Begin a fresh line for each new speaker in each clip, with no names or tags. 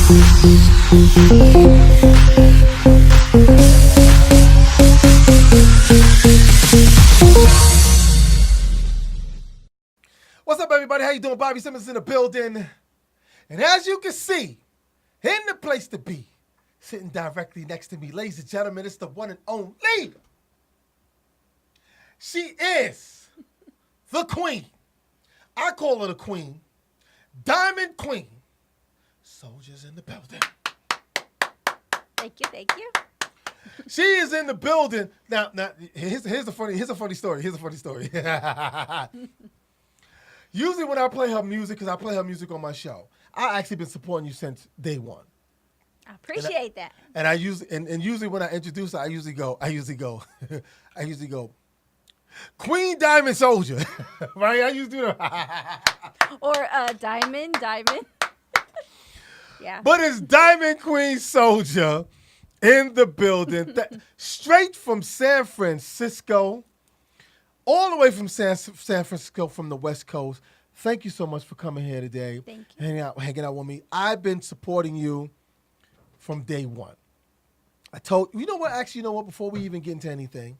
What's up, everybody? How you doing? Bobby Simmons in the building. And as you can see, in the place to be, sitting directly next to me, ladies and gentlemen, it's the one and only. She is the queen. I call her the queen. Diamond Queen. Soldiers in the building.
Thank you, thank you.
She is in the building. Now here's a funny story. Usually when I play her music, because I play her music on my show, I actually been supporting you since day one.
I appreciate that.
And I usually when I introduce her, I usually go, Queen Diamond Soldier, right? I used to do that.
Or Diamond. Yeah.
But it's Diamond Queen Soldier in the building, straight from San Francisco. All the way from San Francisco, from the West Coast. Thank you so much for coming here today.
Thank you.
Hanging out with me. I've been supporting you from day one. I told you know what? Actually, you know what? Before we even get into anything,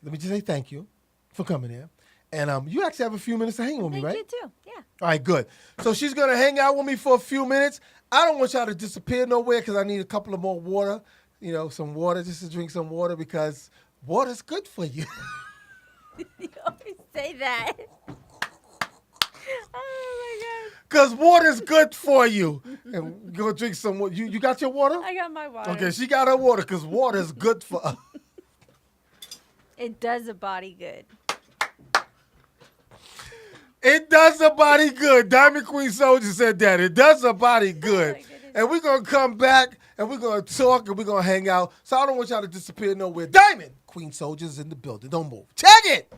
let me just say thank you for coming here. And you actually have a few minutes to hang with me, right?
Thank you too. Yeah.
All right, good. So she's gonna hang out with me for a few minutes. I don't want y'all to disappear nowhere because I need a couple of more water. You know, some water, just to drink some water because water's good for you.
You always say that. Oh my God.
Because water's good for you. And go drink some water. You got your water?
I got my water.
Okay, she got her water because water's good for us.
It does a body good.
It does a body good. Diamond Queen Soldier said that. It does a body good. And we're going to come back and we're going to talk and we're going to hang out. So I don't want y'all to disappear nowhere. Diamond Queen Soldier's in the building. Don't move. Check it.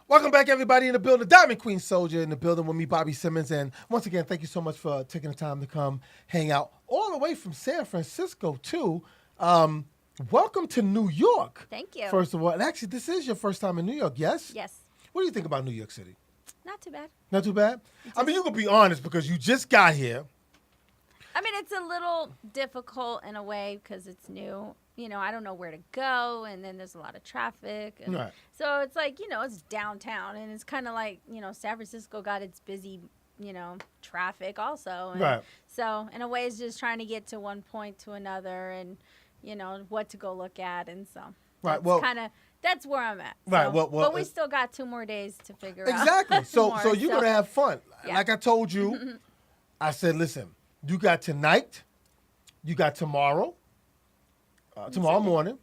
Welcome back, everybody in the building. Diamond Queen Soldier in the building with me, Bobby Simmons. And once again, thank you so much for taking the time to come hang out all the way from San Francisco, too. Welcome to New York.
Thank you.
First of all. And actually, this is your first time in New York, yes?
Yes.
What do you think about New York City?
Not too bad.
Not too bad? I mean, you can be honest because you just got here.
I mean, it's a little difficult in a way because it's new. You know, I don't know where to go, and then there's a lot of traffic. And
Right.
So it's like, you know, it's downtown, and it's kind of like, you know, San Francisco got its busy, you know, traffic also. And
Right.
So in a way, it's just trying to get to one point to another and, you know, what to go look at. And so
Right. Well,
that's where I'm at.
Right,
So,
well,
but we still got 2 more days to figure out.
exactly. So
more,
you're going to have fun.
Yeah.
Like I told you, I said, listen, you got tonight, you got tomorrow. Tomorrow morning,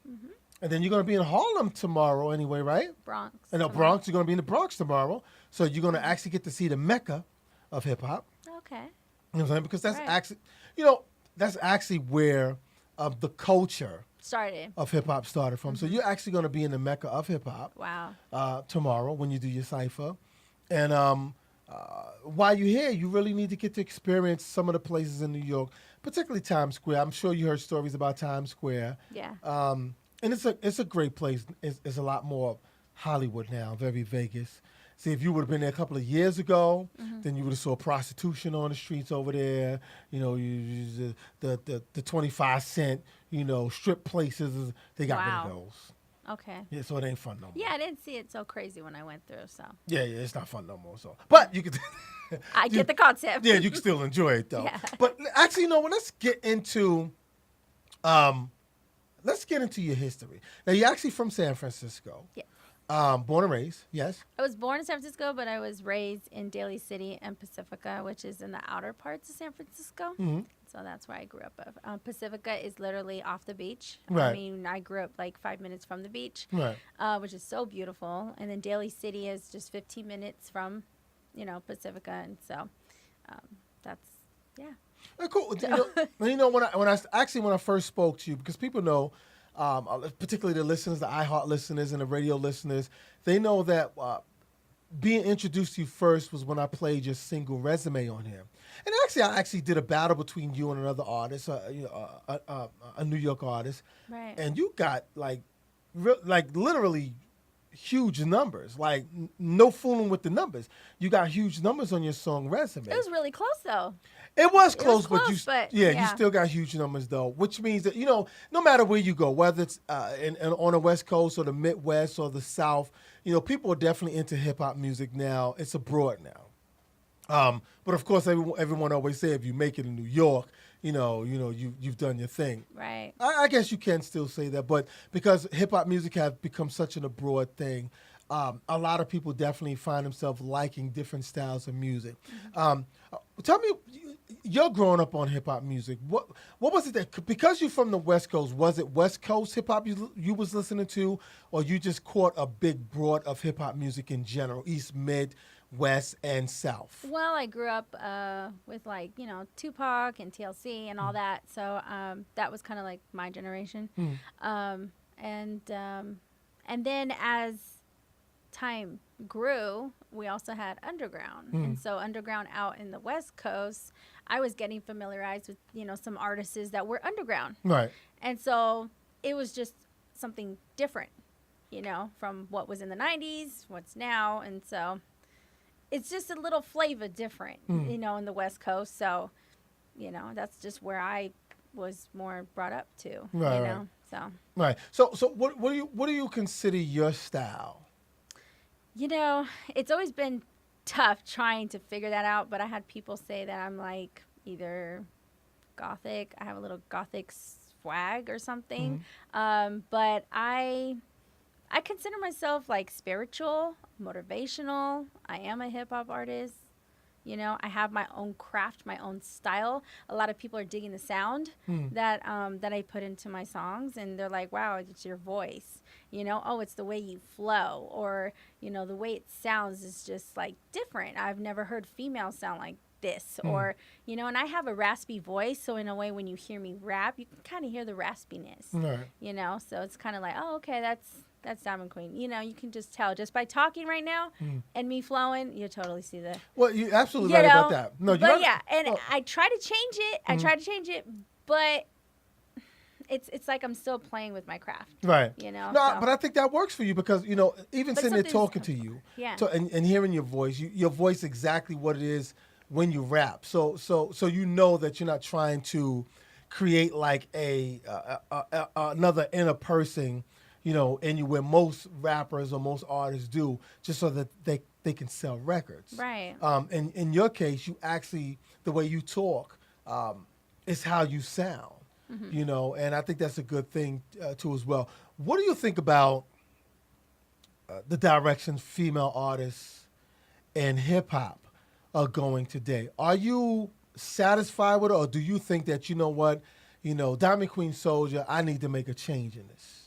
and then you're going to be in Harlem tomorrow anyway, right?
Bronx.
And the Bronx, you're going to be in the Bronx tomorrow. So you're going to actually get to see the mecca of hip-hop.
Okay.
You know what I'm saying? Because that's
Right.
actually, that's actually where the culture
Started.
of hip-hop started from. So you're actually going to be in the mecca of hip-hop
Wow.
tomorrow when you do your cypher. And while you're here, you really need to get to experience some of the places in New York, particularly Times Square. I'm sure you heard stories about Times Square.
Yeah.
And it's a great place. It's a lot more Hollywood now, very Vegas. See, if you would have been there a couple of years ago, then you would have saw prostitution on the streets over there. You know, the 25 cent, strip places. They got rid of those.
Okay.
Yeah, so it ain't fun no more.
Yeah, I didn't see it so crazy when I went through, so.
Yeah, it's not fun no more. So, but you could.
I get the concept.
Yeah, you can still enjoy it though.
Yeah.
But actually, let's get into your history. Now, you're actually from San Francisco.
Yeah.
Born and raised, yes.
I was born in San Francisco, but I was raised in Daly City and Pacifica, which is in the outer parts of San Francisco.
Mm-hmm.
So that's where I grew up. Pacifica is literally off the beach.
Right.
I mean, I grew up like 5 minutes from the beach,
Right.
which is so beautiful. And then Daly City is just 15 minutes from, Pacifica. And so that's, yeah.
Cool. When I first spoke to you, because people know, particularly the listeners, the iHeart listeners and the radio listeners, they know that being introduced to you first was when I played your single Resume on here. And I actually did a battle between you and another artist, a New York artist.
Right.
And you got literally huge numbers, like no fooling with the numbers. You got huge numbers on your song Resume.
It was really close though.
It was close,
but
you
yeah.
still got huge numbers though, which means that no matter where you go, whether it's on the West Coast or the Midwest or the South, people are definitely into hip hop music now. It's abroad now, but of course, everyone always say if you make it in New York, you've done your thing.
Right.
I guess you can still say that, but because hip hop music has become such an abroad thing, a lot of people definitely find themselves liking different styles of music. Mm-hmm. Tell me, you're growing up on hip hop music. What was it that, because you're from the West Coast, was it West Coast hip hop you was listening to, or you just caught a big broad of hip hop music in general, East, Mid, West, and South?
Well, I grew up with Tupac and TLC and all that, so that was kind of like my generation. And then as time grew, we also had underground, and so underground out in the West Coast, I was getting familiarized with some artists that were underground,
right?
And so it was just something different, from what was in the 90s, what's now, and so it's just a little flavor different, in the West Coast. So, that's just where I was more brought up to,
right.
So.
Right. So what do you consider your style?
It's always been tough trying to figure that out, but I had people say that I'm like either gothic, I have a little gothic swag or something. But I consider myself like spiritual, motivational. I am a hip hop artist. I have my own craft, my own style. A lot of people are digging the sound that I put into my songs, and they're like, "Wow, it's your voice." Oh, it's the way you flow, or the way it sounds is just like different. I've never heard females sound like this, or and I have a raspy voice, so in a way, when you hear me rap, you can kind of hear the raspiness.
Right.
So it's kind of like, oh, okay, that's Diamond Queen. You can just tell just by talking right now and me flowing, you totally see the.
Well, you're absolutely right about that. No,
but yeah, and I try to change it. But it's like I'm still playing with my craft.
Right.
No,
but I think that works for you because even sitting there talking to you, and hearing your voice, your voice exactly what it is when you rap. So that you're not trying to create like another inner person. And where most rappers or most artists do, just so that they can sell records.
Right.
And in your case, you actually, the way you talk, is how you sound. And I think that's a good thing too as well. What do you think about the direction female artists and hip hop are going today? Are you satisfied with it, or do you think that Diamondqueensoljah, I need to make a change in this?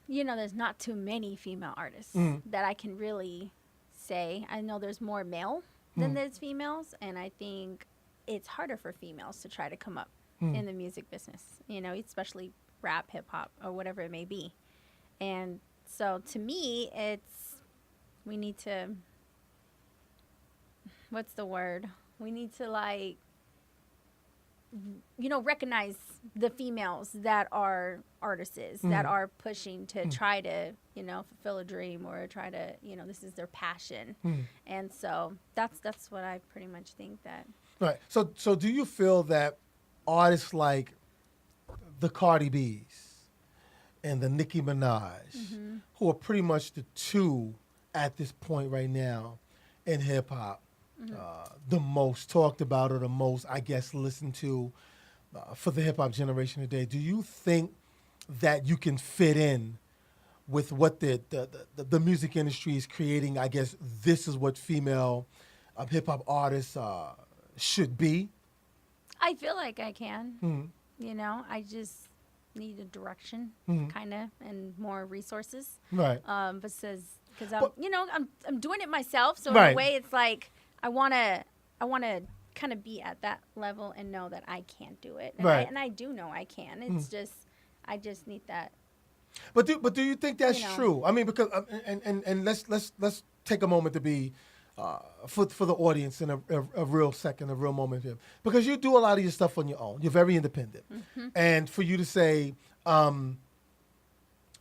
There's not too many female artists that I can really say. I know there's more male than there's females, and I think it's harder for females to try to come up in the music business, especially rap, hip hop, or whatever it may be. And so to me, we need to, what's the word? We need to recognize the females that are artists, that are pushing to try to, fulfill a dream, or try to, this is their passion. And so that's what I pretty much think that.
Right. So do you feel that artists like the Cardi B's and the Nicki Minaj, who are pretty much the two at this point right now in hip hop, the most talked about or the most, I guess, listened to for the hip hop generation today, do you think that you can fit in with what the music industry is creating, I guess this is what female hip hop artists should be?
I feel like I can.
Mhm.
You know, I just need a direction, kind of, and more resources.
Right.
But says because I'm,
But-
I'm doing it myself. So
Right.
in a way, it's like I wanna kind of be at that level and know that I can do it. And
Right.
I do know I can. It's just I just need that.
But do you think that's
You know.
true? I mean, because and let's take a moment to be for the audience in a real second, a real moment here, because you do a lot of your stuff on your own. You're very independent, and for you to say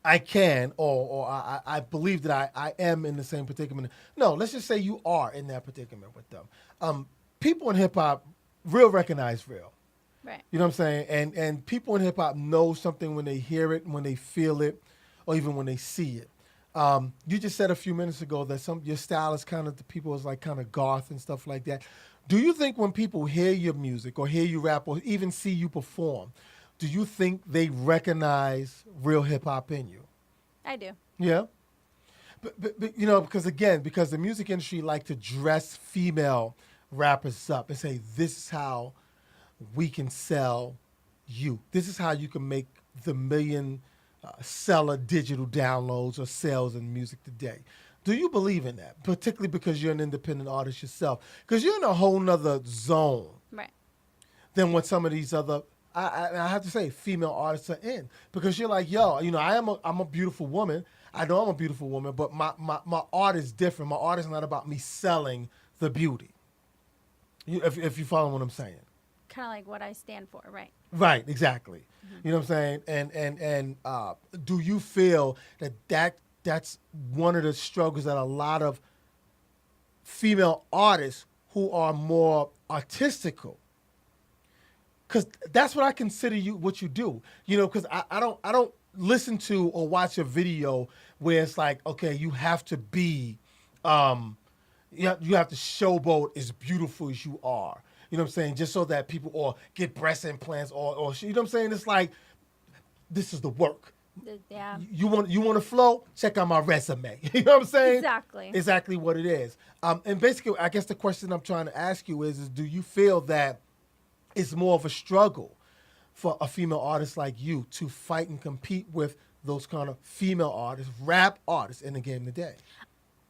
I can or I believe that I am in the same predicament. No, let's just say you are in that predicament with them. People in hip hop real recognize real.
Right.
You know what I'm saying? And people in hip hop know something when they hear it, when they feel it, or even when they see it. You just said a few minutes ago that your style is kind of the people is like kind of goth and stuff like that. Do you think when people hear your music or hear you rap or even see you perform, do you think they recognize real hip hop in you?
I do.
Yeah. But because the music industry like to dress female rappers up and say this is how we can sell you. This is how you can make the million seller digital downloads or sales in music today. Do you believe in that? Particularly because you're an independent artist yourself. Because you're in a whole nother zone
Right.
than what some of these other, I have to say, female artists are in. Because you're like, yo, I'm a beautiful woman. I know I'm a beautiful woman, but my art is different. My art is not about me selling the beauty. If you follow what I'm saying.
Kind of like what I stand for, right?
Right, exactly. You know what I'm saying? And do you feel that's one of the struggles that a lot of female artists who are more artistical, because that's what I consider what you do. Because I don't listen to or watch a video where it's like, okay, you have to be, you have to showboat as beautiful as you are. You know what I'm saying? Just so that people or get breast implants or you know what I'm saying? It's like, this is the work.
Yeah.
You want to flow? Check out my resume. You know what I'm saying?
Exactly.
Exactly what it is. And basically, I guess the question I'm trying to ask you is do you feel that it's more of a struggle for a female artist like you to fight and compete with those kind of female artists, rap artists in the game today?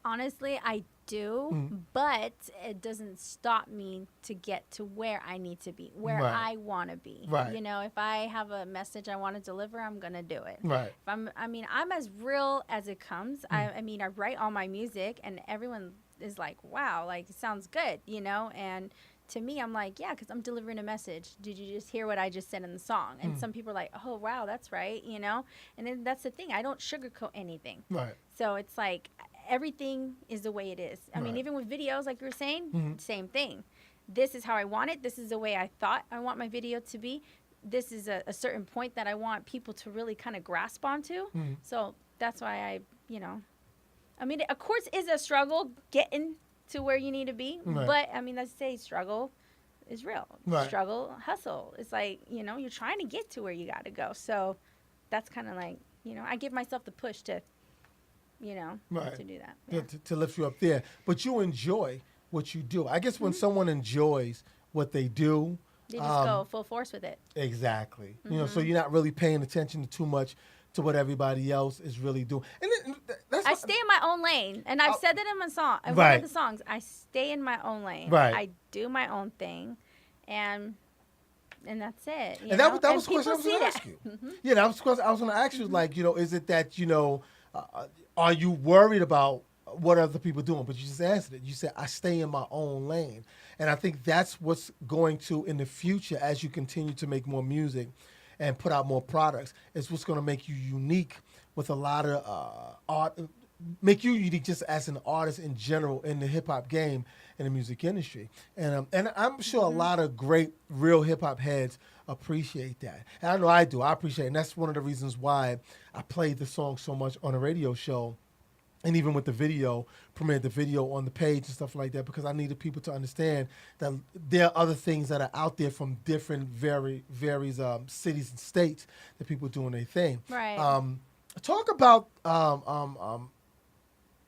Honestly, I do, but it doesn't stop me to get to where I need to be, where
Right.
I want to be.
Right.
If I have a message I want to deliver, I'm going to do it.
Right.
If I'm as real as it comes. I write all my music and everyone is like, wow, like it sounds good, and to me, I'm like, yeah, because I'm delivering a message. Did you just hear what I just said in the song? And some people are like, oh, wow, that's right, And then that's the thing. I don't sugarcoat anything.
Right.
So it's like everything is the way it is. I mean,
Right.
even with videos, like you were saying, same thing. This is how I want it. This is the way I thought I want my video to be. This is a certain point that I want people to really kind of grasp onto. So that's why of course, it's a struggle getting to where you need to be.
Right.
But, let's say struggle is real.
Right.
Struggle, hustle. It's like, you're trying to get to where you got to go. So that's kind of like, I give myself the push to,
Right.
to do that.
To-
Yeah.
to lift you up there. But you enjoy what you do. I guess when someone enjoys what they do,
They just go full force with it.
exactly. So you're not really paying attention too much to what everybody else is really doing. And that's
I stay in my own lane, and I've said that in my song. In one
Right.
of the songs, I stay in my own lane.
Right.
I do my own thing, and that's it.
and that was the question I was
people
going
see
to ask
that.
you. Yeah, that was the question I was going to ask you. Like, is it that are you worried about what other people are doing? But you just answered it. You said I stay in my own lane, and I think that's what's going to in the future as you continue to make more music and put out more products. It's what's going to make you unique with a lot of art. Make you unique just as an artist in general in the hip hop game and the music industry, and I'm sure a lot of great real hip hop heads appreciate that. And I know I do. I appreciate it, and that's one of the reasons why I played the song so much on a radio show, and even with the video, premiered the video on the page and stuff like that, because I needed people to understand that there are other things that are out there from different various cities and states that people doing their thing.
Right.
Talk about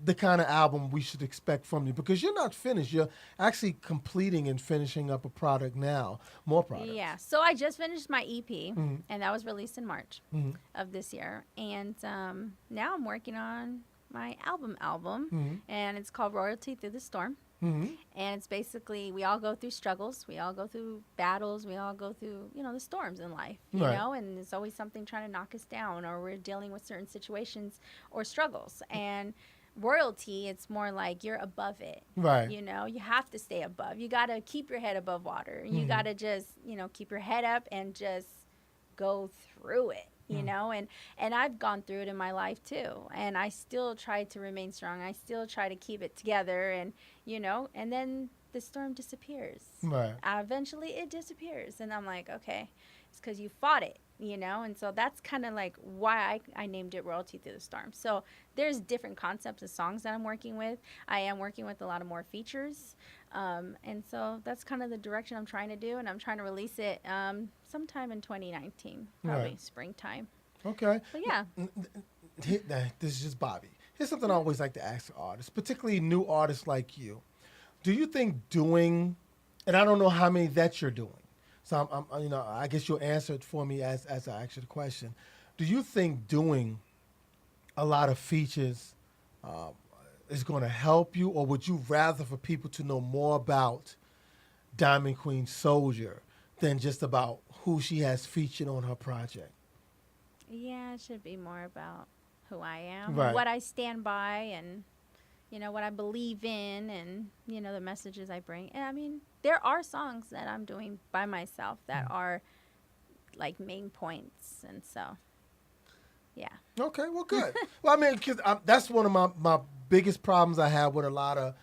the kind of album we should expect from you because you're not finished. You're actually completing and finishing up a product now, more products.
Yeah. So I just finished my EP,
Mm-hmm.
and that was released in March
Mm-hmm.
of this year. And now I'm working on my album,
Mm-hmm.
and it's called Royalty Through the Storm.
Mm-hmm.
And it's basically we all go through struggles, we all go through battles, we all go through the storms in life,
Right.
and there's always something trying to knock us down, or we're dealing with certain situations or struggles. And royalty, it's more like you're above it.
Right.
You have to stay above. You got to keep your head above water. You
Mhm.
got to just keep your head up and just go through it. And I've gone through it in my life too, and I still try to remain strong. I still try to keep it together, and then the storm disappears.
Right.
Eventually it disappears, and I'm like, okay, it's because you fought it. And so that's kind of like why I named it Royalty Through the Storm. So there's different concepts of songs that I'm working with. I am working with a lot of more features, and so that's kind of the direction I'm trying to do, and I'm trying to release it sometime in 2019, probably
Right.
springtime.
Okay.
But yeah.
This is just Bobby. Here's something I always like to ask artists, particularly new artists like you. Do you think doing, and I don't know how many that you're doing, so I guess you'll answer it for me as I ask you the question. Do you think doing a lot of features is going to help you, or would you rather for people to know more about Diamond Queen Soldier than just about who she has featured on her project?
Yeah, it should be more about who I am,
Right.
what I stand by, and what I believe in, and the messages I bring. And I mean, there are songs that I'm doing by myself that are like main points, and so yeah.
Okay, well, good. Well, I mean, because that's one of my biggest problems I have with a lot of,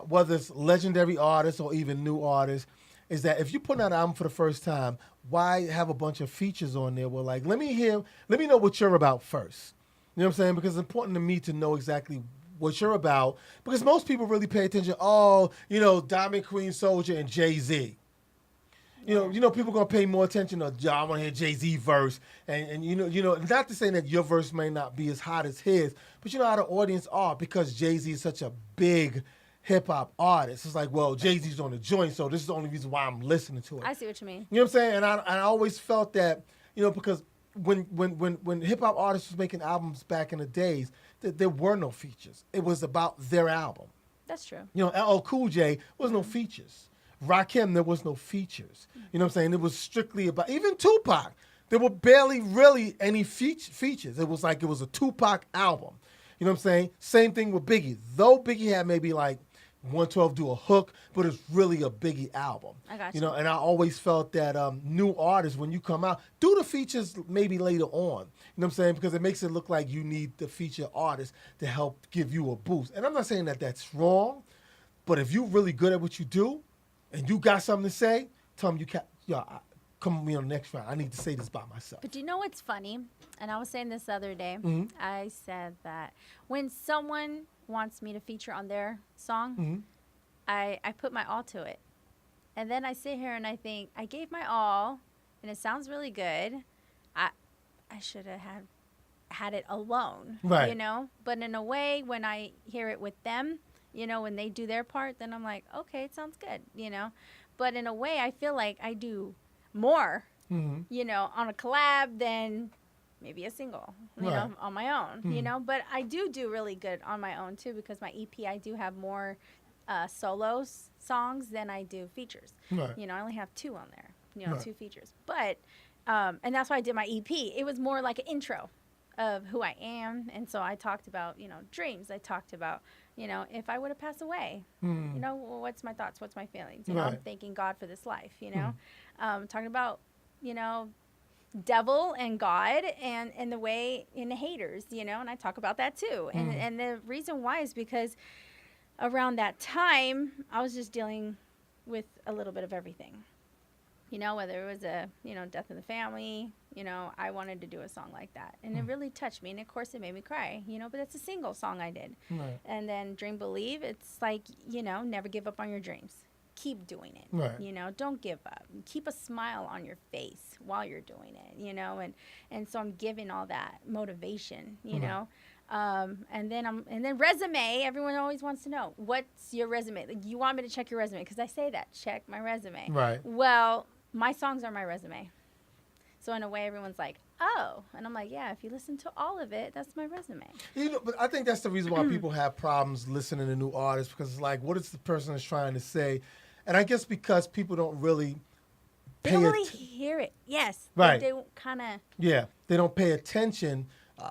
whether it's legendary artists or even new artists, is that if you put out an album for the first time, why have a bunch of features on there? Well, like, let me know what you're about first. You know what I'm saying? Because it's important to me to know exactly what you're about. Because most people really pay attention. Oh, Diamond Queen Soldier and Jay-Z. People gonna pay more attention to. I want to hear Jay-Z verse, and not to say that your verse may not be as hot as his, but you know how the audience are because Jay-Z is such a big hip hop artist. It's like, well, Jay-Z's on the joint, so this is the only reason why I'm listening to it.
I see what you mean.
You know what I'm saying? And I always felt that, because when hip hop artists was making albums back in the days, there were no features. It was about their album.
That's true.
LL Cool J was no features. Rakim, there was no features. You know what I'm saying? It was strictly about, even Tupac, there were barely really any features. It was like it was a Tupac album. You know what I'm saying? Same thing with Biggie. Though Biggie had maybe like 112 do a hook, but it's really a Biggie album.
I got you.
And I always felt that new artists, when you come out, do the features maybe later on. You know what I'm saying? Because it makes it look like you need the feature artist to help give you a boost. And I'm not saying that that's wrong, but if you're really good at what you do and you got something to say, tell them come with me on the next round. I need to say this by myself.
But you know what's funny? And I was saying this the other day.
Mm-hmm.
I said that when someone wants me to feature on their song,
Mm-hmm.
I put my all to it. And then I sit here and I think, I gave my all, and it sounds really good. I should have had it alone,
Right.
But in a way, when I hear it with them, when they do their part, then I'm like, okay, it sounds good, But in a way, I feel like I do more,
Mm-hmm.
on a collab than maybe a single,
Right.
on my own,
Mhm.
But I do really good on my own, too, because my EP, I do have more solo songs than I do features.
Right.
I only have 2 on there,
Right.
2 features. But, and that's why I did my EP. It was more like an intro of who I am. And so I talked about, dreams. I talked about, if I would have passed away,
Mm.
well, what's my thoughts? What's my feelings? I'm
Right.
thanking God for this life, talking about, devil and God and the way in the haters, and I talk about that too. And the reason why is because around that time, I was just dealing with a little bit of everything. Whether it was a, death in the family, I wanted to do a song like that. And it really touched me. And of course, it made me cry, but it's a single song I did.
Right.
And then Dream Believe, it's like, never give up on your dreams. keep doing it.
Right.
You know, don't give up. Keep a smile on your face while you're doing it, you know, and so I'm giving all that motivation, you know. And then resume, everyone always wants to know, what's your resume? Like, you want me to check your resume? Because I say that, check my resume.
Right.
Well, my songs are my resume. So in a way, everyone's like, oh. And I'm like, yeah, if you listen to all of it, that's my resume.
You know, but I think that's the reason why people have problems listening to new artists, because it's like, what is the person is trying to say? And I guess because people don't really
They don't really hear it. Yes.
Right.
They kind of.
Yeah. They don't pay attention,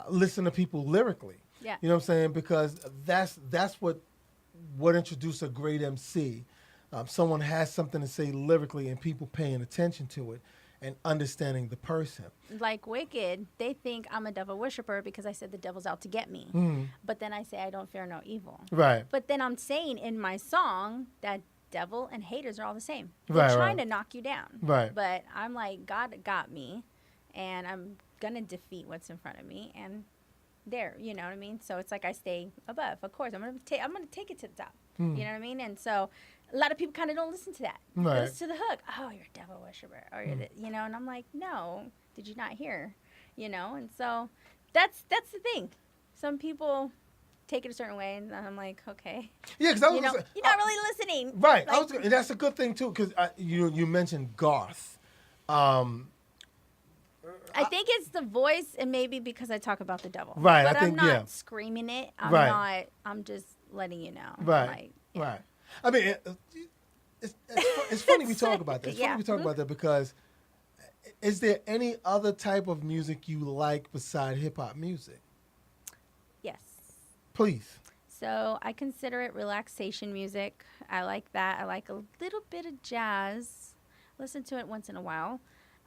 listen to people lyrically.
Yeah.
You know what I'm saying? Because that's what introduced a great MC. Someone has something to say lyrically and people paying attention to it and understanding the person.
Like Wicked, they think I'm a devil worshiper because I said the devil's out to get me. But then I say I don't fear no evil.
Right.
But then I'm saying in my song that devil and haters are all the same. They're trying to knock you down.
Right.
But I'm like, God got me, and I'm going to defeat what's in front of me. And there, you know what I mean? So it's like I stay above. Of course, I'm gonna take it to the top. You know what I mean? And so a lot of people kind of don't listen to that.
Right.
They listen to the hook. Oh, you're a devil worshiper, or you're you know. And I'm like, no, did you not hear? You know. And so that's the thing. Some people take it a certain way, and I'm like, okay.
Yeah, because
you're not really listening.
Right.
Like,
and that's a good thing too, because you mentioned goth.
I think it's the voice, and maybe because I talk about the devil.
Right.
But
I think
I'm not screaming it. I'm just letting you know.
Right.
Like,
Right. I mean, it's funny we talk about that. It's funny we talk about that because is there any other type of music you like beside hip hop music?
Yes.
Please.
So I consider it relaxation music. I like that. I like a little bit of jazz. Listen to it once in a while.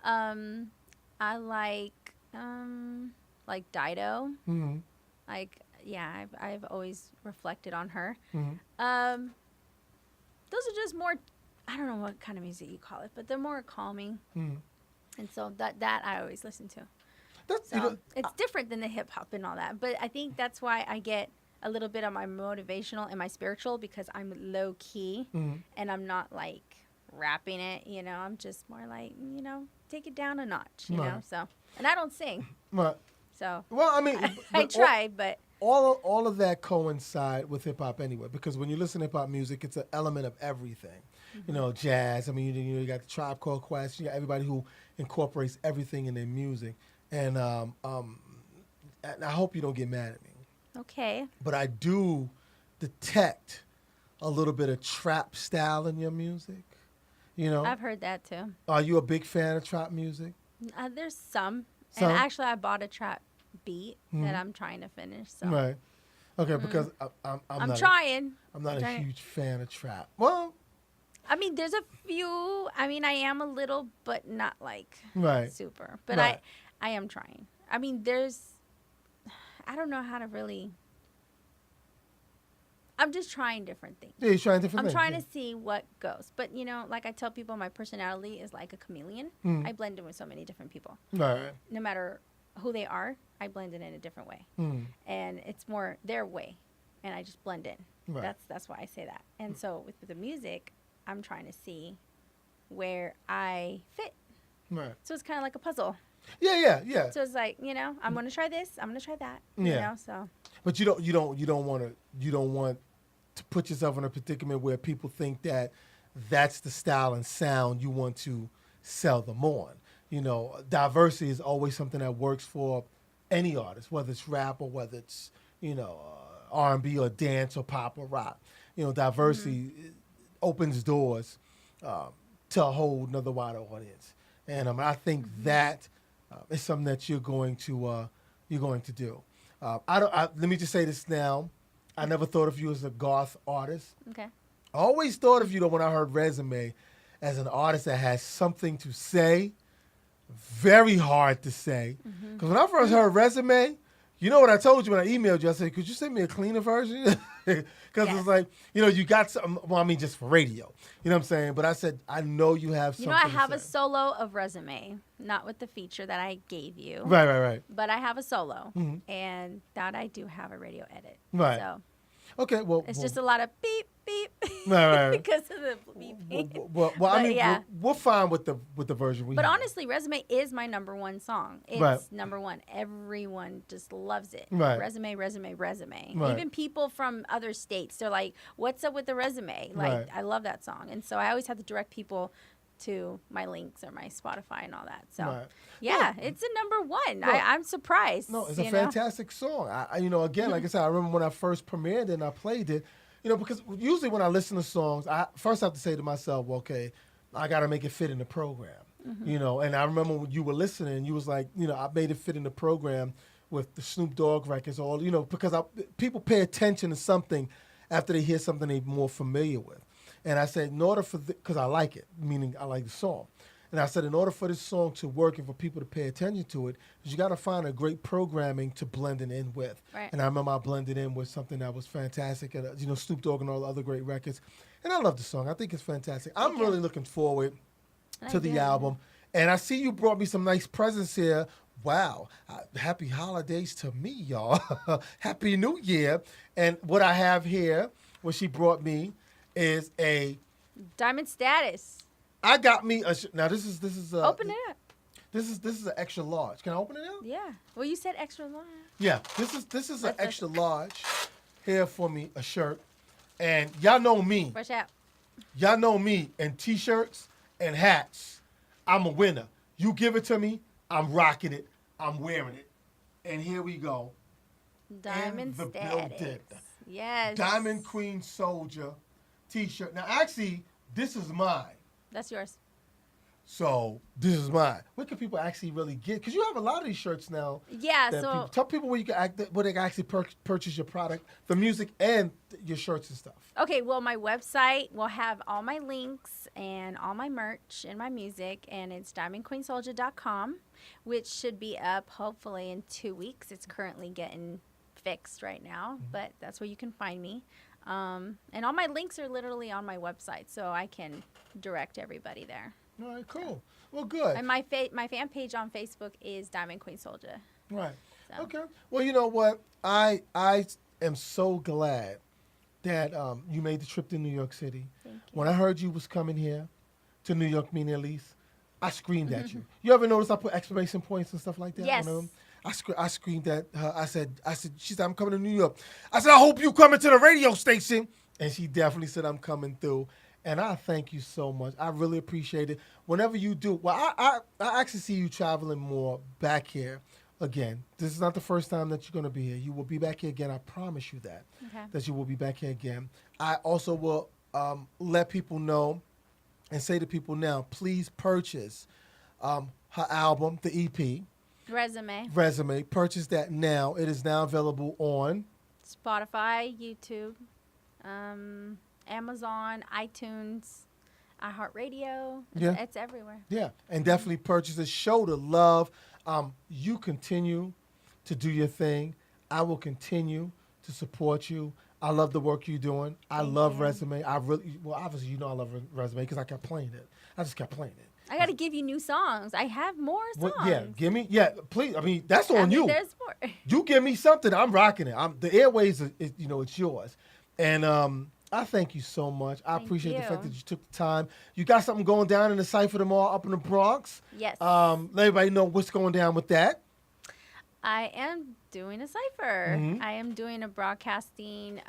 I like Dido.
Mm-hmm.
Like, yeah, I've always reflected on her.
Mm-hmm.
Those are just more, I don't know what kind of music you call it, but they're more calming.
Mm-hmm.
And so that I always listen to.
That's,
So it's different than the hip hop and all that. But I think that's why I get a little bit of my motivational and my spiritual, because I'm low key and I'm not like rapping it, you know. I'm just more like, you know, take it down a notch, you know. So, and I don't sing.
Right.
So,
well, I mean,
I try, but
all of that coincide with hip hop anyway, because when you listen to hip hop music, it's an element of everything. You know, jazz. I mean, you got the Tribe Called Quest. You got everybody who incorporates everything in their music, and I hope you don't get mad at me.
okay.
But I do detect a little bit of trap style in your music. You know,
I've heard that too.
Are you a big fan of trap music?
There's some.
Some?
And actually, I bought a trap beat that I'm trying to finish. So
Right. Okay, because I'm
I'm
not
trying.
I'm not a
trying.
huge fan of trap. Well,
I mean, there's a few. I mean, I am a little, but not like
right.
super. But
Right.
I am trying. I mean, I don't know how to really. I'm just trying different things.
Yeah, you're trying different
I'm
things.
trying
yeah.
to see what goes. But, you know, like I tell people, my personality is like a chameleon. I blend in with so many different people.
Right.
No matter who they are, I blend in a different way. And it's more their way. And I just blend in.
Right.
That's why I say that. And so with the music, I'm trying to see where I fit.
Right.
So it's kind of like a puzzle.
Yeah.
So it's like, you know, I'm going to try this. I'm going to try that.
Yeah.
You know, so.
But you don't want to put yourself in a predicament where people think that that's the style and sound you want to sell them on. You know, diversity is always something that works for any artist, whether it's rap or whether it's, you know, R&B or dance or pop or rock. You know, diversity opens doors to a whole nother wider audience. And I think that is something that you're going to do. Let me just say this now. I never thought of you as a goth artist.
Okay.
I always thought of you, though, when I heard Resume, as an artist that has something to say, very hard to say. Because when I first heard Resume, you know what I told you when I emailed you? I said, could you send me a cleaner version? Because it's like, you know, you got some, well, I mean, just for radio. You know what I'm saying? But I said, I know you have something
You know, I have
to
a
say.
solo of Resume, not with the feature that I gave you.
Right.
But I have a solo, and that I do have a radio edit.
Right.
So
Okay, well.
it's just a lot of beep, beep.
Right.
because of the beeping.
Well, I
But
mean,
yeah.
we're fine with the version we
But
have.
honestly, Resume is my number one song. It's
Right.
number one. Everyone just loves it.
Right.
Resume, resume, resume.
Right.
Even people from other states, they're like, "What's up with the resume?" Like,
Right.
I love that song, and so I always have to direct people to my links or my Spotify and all that. So,
Right.
yeah, it's a number one.
No.
I'm surprised.
No, it's a
you know?
fantastic song. Again, like I said, I remember when I first premiered it and I played it, because usually when I listen to songs, I first have to say to myself, well, okay, I got to make it fit in the program, and I remember when you were listening, you was like, I made it fit in the program with the Snoop Dogg records, all, because people pay attention to something after they hear something they're more familiar with. And I said, in order for, because I like it, meaning I like the song. And I said, in order for this song to work and for people to pay attention to it, you got to find a great programming to blend it in with.
Right.
And I remember I blended in with something that was fantastic, and Snoop Dogg and all the other great records. And I love the song. I think it's fantastic. I'm really looking forward to the album. And I see you brought me some nice presents here. Wow. Happy holidays to me, y'all. Happy New Year. And what I have here, what she brought me, is a
Diamond Status.
I got me a now this is
Open it up.
This is an extra large. Can I open it now?
Yeah. Well, you said extra large.
Yeah. This is an
That's
extra large here for me, a shirt. And y'all know me.
Fresh out.
Y'all know me in t-shirts and hats. I'm a winner. You give it to me, I'm rocking it. I'm wearing it. And here we go.
Diamond
the
Status.
building.
Yes.
Diamondqueensoljah t-shirt. Now actually, this is mine.
That's yours.
So this is mine. What can people actually really get? Because you have a lot of these shirts now.
Yeah.
that
So
tell people where where they can actually purchase your product, the music, and your shirts and stuff.
okay, well, my website will have all my links and all my merch and my music, and it's diamondqueensoljah.com, which should be up hopefully in 2 weeks. It's currently getting fixed right now, but that's where you can find me. And all my links are literally on my website, so I can direct everybody there.
All right, cool. Well, good.
And my fan page on Facebook is Diamond Queen Soljah.
Right.
So.
Okay. Well, you know what? I am so glad that you made the trip to New York City.
Thank you.
When I heard you was coming here to New York, me and Elise, I screamed at you. You ever notice I put exclamation points and stuff like that?
Yes.
on them? I screamed at her. I said, she said, I'm coming to New York. I said, I hope you coming to the radio station. And she definitely said, I'm coming through. And I thank you so much. I really appreciate it. Whenever you do, well, I actually see you traveling more back here again. This is not the first time that you're going to be here. You will be back here again. I promise you that.
Okay.
That you will be back here again. I also will let people know and say to people now, please purchase her album, the EP. Resume. Purchase that now. It is now available on
Spotify, YouTube, Amazon, iTunes, iHeartRadio.
Yeah.
It's everywhere.
Yeah, and definitely purchase it. Show the love. You continue to do your thing. I will continue to support you. I love the work you're doing. I love
you.
Resume. Obviously, I love Resume because I kept playing it. I just kept playing it.
I got to give you new songs. I have more songs.
Please. I mean, that's on you.
There's more.
You give me something, I'm rocking it. The airways, it's yours. And I thank you so much. I appreciate the fact that you took the time. You got something going down in the Cypher tomorrow up in the Bronx.
Yes.
Let everybody know what's going down with that.
I am doing a Cypher.
Mhm.
I am doing a broadcasting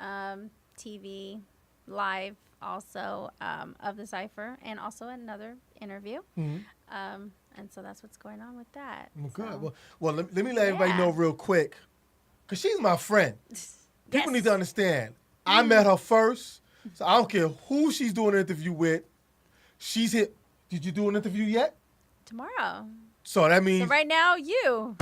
TV live also of the Cypher and also another interview.
Mhm.
And so that's what's going on with that.
Well, good.
So,
Well, let me let everybody know real quick, because she's my friend. People need to understand. I met her first, so I don't care who she's doing an interview with. She's here. Did you do an interview yet?
tomorrow.
So that means
So right now, you.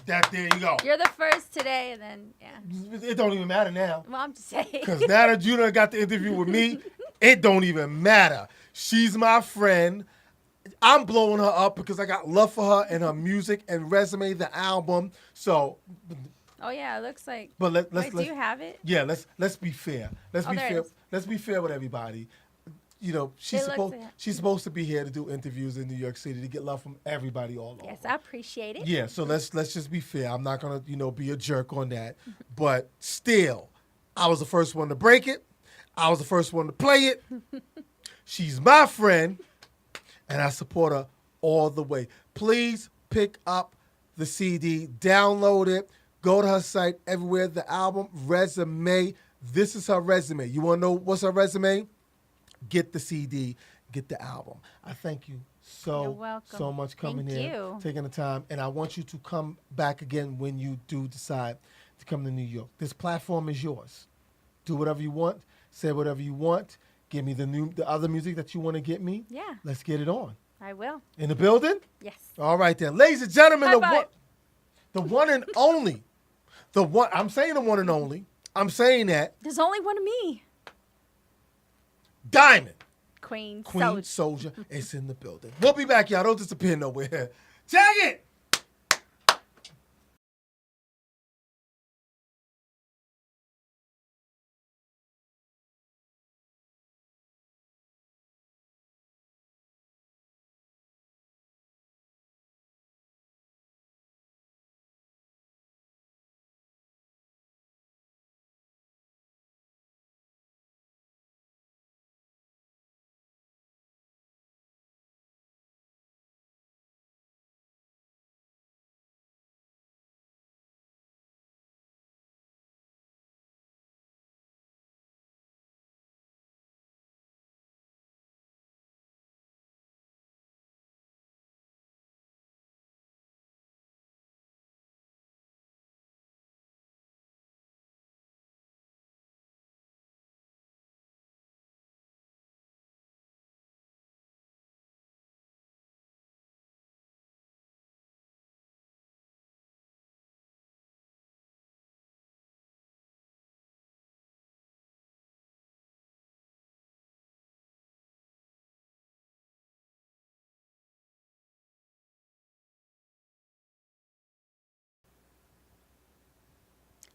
that there you go.
You're the first today, and then, yeah.
It don't even matter now.
Well, I'm just saying.
Because now that you done got the interview with me, it don't even matter. She's my friend. I'm blowing her up because I got love for her and her music and Resume, the album. So,
Oh, yeah, it looks like.
but let's
Wait, do you have it?
yeah, let's be fair. Let's
Oh,
be
there it
fair.
is.
Let's be fair with everybody. You know, she's
It looks like-
she's supposed to be here to do interviews in New York City to get love from everybody all over.
Yes, I appreciate it.
Yeah, so let's just be fair. I'm not gonna, be a jerk on that. But still, I was the first one to break it. I was the first one to play it. She's my friend, and I support her all the way. Please pick up the CD, download it, go to her site, everywhere. The album, Resume. This is her resume. You want to know what's her resume? Get the CD, get the album. I thank you
You're
so
welcome.
much coming
Thank
in,
you.
taking the time, and I want you to come back again when you do decide to come to New York. This platform is yours. Do whatever you want, say whatever you want. Give me the other music that you want to get me.
Yeah,
Let's get it on.
I will.
In the building?
Yes.
All right then. Ladies and gentlemen,
High five.
the one and only. I'm saying the one and only. I'm saying that
There's only one of me.
Diamond
Queen
Queen
Soldier.
Soldier is in the building. We'll be back, y'all. Don't disappear nowhere. Tag it!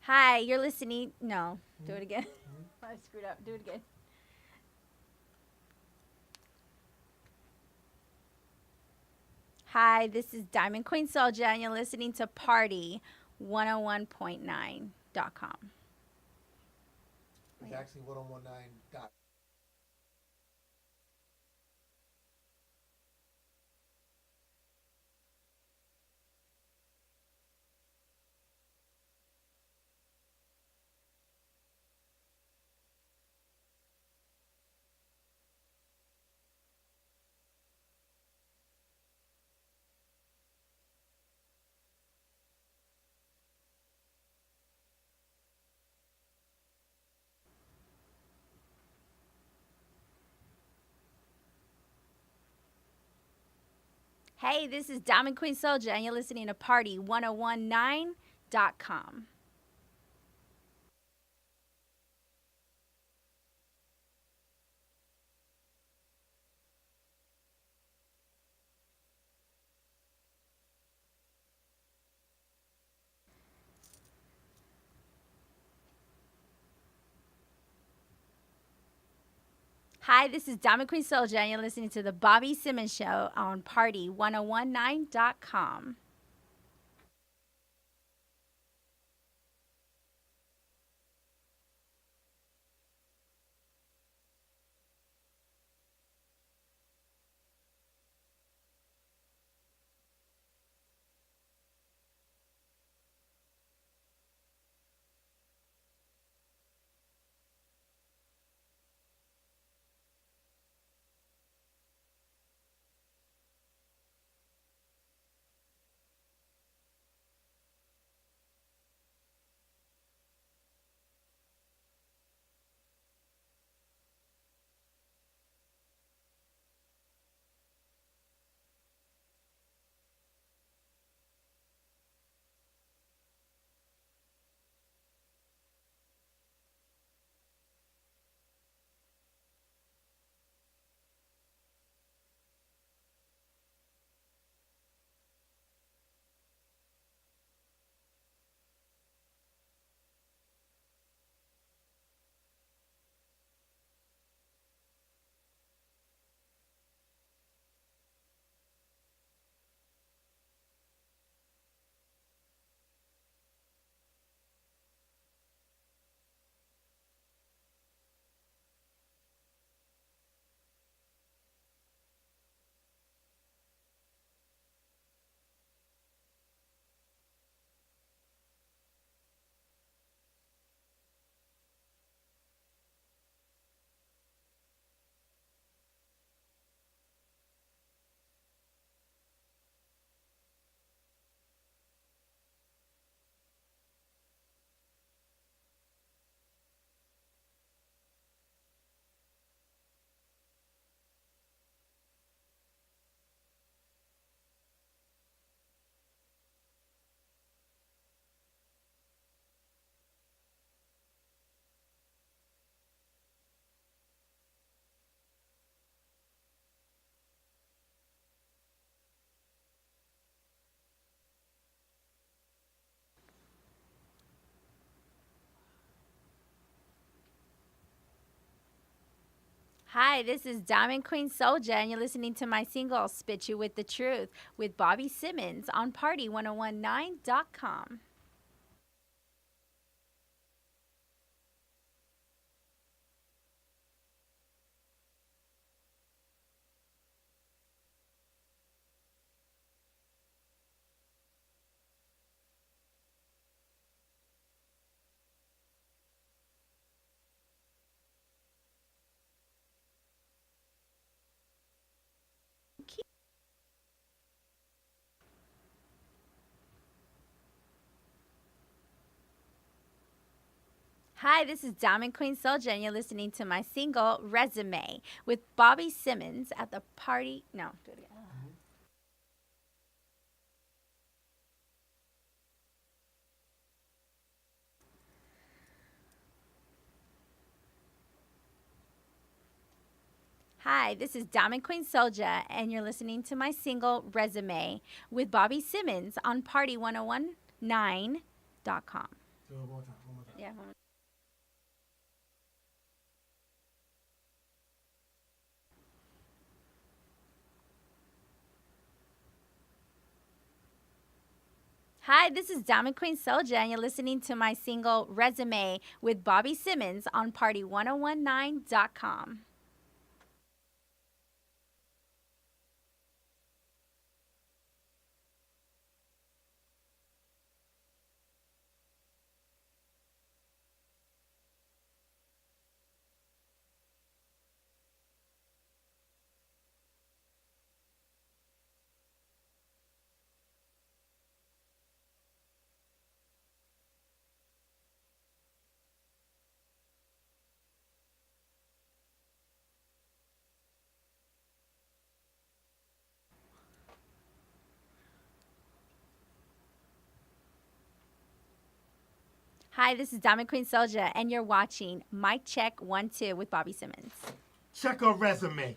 Hi, you're listening. No, do it again. I screwed up. Do it again. Hi, this is Diamondqueensoljah, and you're listening to Party 101.9.com.
It's actually 1019.
Hey, this is Diamondqueensoljah, and you're listening to Party 1019.com. Hi, this is Diamondqueensoljah, and you're listening to The Bobby Simmons Show on Party 1019.com. Hi, this is Diamondqueensoljah, and you're listening to my single, Spit You with the Truth, with Bobby Simmons on Party1019.com. Hi, this is Diamondqueensoljah, and you're listening to my single, Resume, with Bobby Simmons at the party. No, do it again. Hi, this is Diamondqueensoljah, and you're listening to my single, Resume, with Bobby Simmons on Party1019.com.
Do it one more time. One more time.
Yeah. Hi, this is Diamondqueensoljah, and you're listening to my single, Resume, with Bobby Simmons on Party1019.com. Hi, this is Diamondqueensoljah, and you're watching Mic Check 1-2 with Bobby Simmons.
Check her resume.